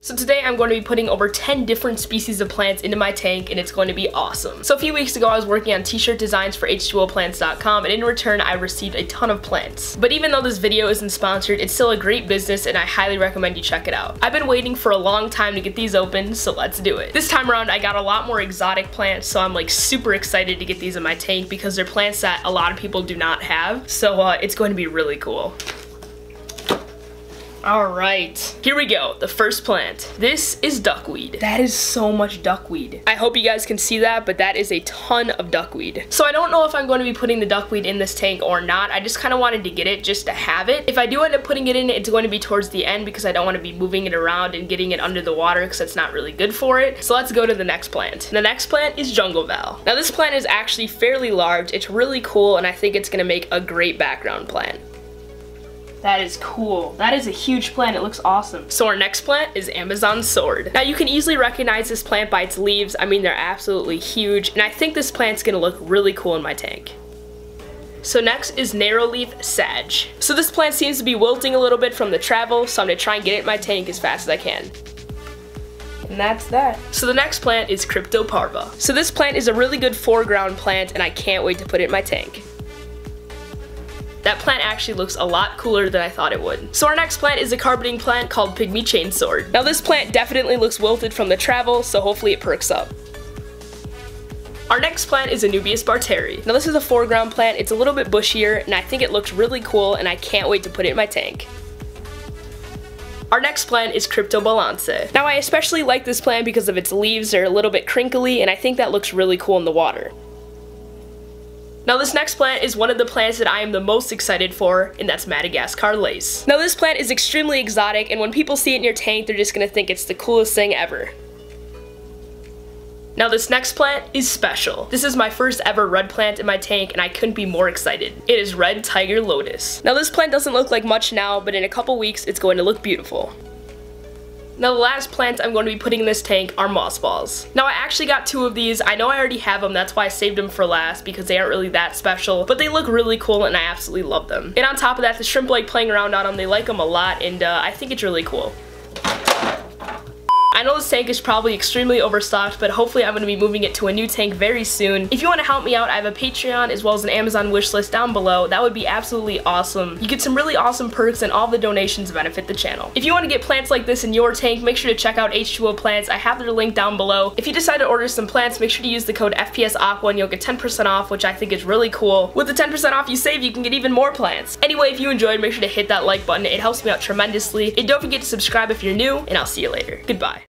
So today I'm going to be putting over 10 different species of plants into my tank, and it's going to be awesome. So a few weeks ago I was working on t-shirt designs for h2oplants.com, and in return I received a ton of plants. But even though this video isn't sponsored, it's still a great business and I highly recommend you check it out. I've been waiting for a long time to get these open, so let's do it. This time around I got a lot more exotic plants, so I'm like super excited to get these in my tank because they're plants that a lot of people do not have. So it's going to be really cool. Alright, here we go, the first plant. This is duckweed. That is so much duckweed. I hope you guys can see that, but that is a ton of duckweed. So I don't know if I'm going to be putting the duckweed in this tank or not. I just kind of wanted to get it just to have it. If I do end up putting it in, it's going to be towards the end because I don't want to be moving it around and getting it under the water because it's not really good for it. So let's go to the next plant. The next plant is jungle val. Now this plant is actually fairly large. It's really cool and I think it's going to make a great background plant. That is cool. That is a huge plant. It looks awesome. So our next plant is Amazon sword. Now you can easily recognize this plant by its leaves. I mean, they're absolutely huge, and I think this plant's gonna look really cool in my tank. So next is narrowleaf sedge. So this plant seems to be wilting a little bit from the travel, so I'm gonna try and get it in my tank as fast as I can. And that's that. So the next plant is Kryptoparvo. So this plant is a really good foreground plant, and I can't wait to put it in my tank. That plant actually looks a lot cooler than I thought it would. So our next plant is a carpeting plant called Pygmy chainsword. Now this plant definitely looks wilted from the travel, so hopefully it perks up. Our next plant is Anubias Bartula. Now this is a foreground plant. It's a little bit bushier, and I think it looks really cool, and I can't wait to put it in my tank. Our next plant is Cryptobroods. Now I especially like this plant because of its leaves. They're a little bit crinkly, and I think that looks really cool in the water. Now this next plant is one of the plants that I am the most excited for, and that's Madagascar Lace. Now this plant is extremely exotic, and when people see it in your tank, they're just gonna think it's the coolest thing ever. Now this next plant is special. This is my first ever red plant in my tank, and I couldn't be more excited. It is red Tiger Lotus. Now this plant doesn't look like much now, but in a couple weeks it's going to look beautiful. Now the last plant I'm going to be putting in this tank are mothballs. Now I actually got two of these. I know I already have them, that's why I saved them for last because they aren't really that special, but they look really cool and I absolutely love them. And on top of that, the shrimp like playing around on them. They like them a lot, and I think it's really cool. I know this tank is probably extremely overstocked, but hopefully I'm going to be moving it to a new tank very soon. If you want to help me out, I have a Patreon as well as an Amazon wish list down below. That would be absolutely awesome. You get some really awesome perks, and all the donations benefit the channel. If you want to get plants like this in your tank, make sure to check out H2O Plants. I have their link down below. If you decide to order some plants, make sure to use the code FPSAqua and you'll get 10% off, which I think is really cool. With the 10% off you save, you can get even more plants. Anyway, if you enjoyed, make sure to hit that like button. It helps me out tremendously. And don't forget to subscribe if you're new, and I'll see you later. Goodbye.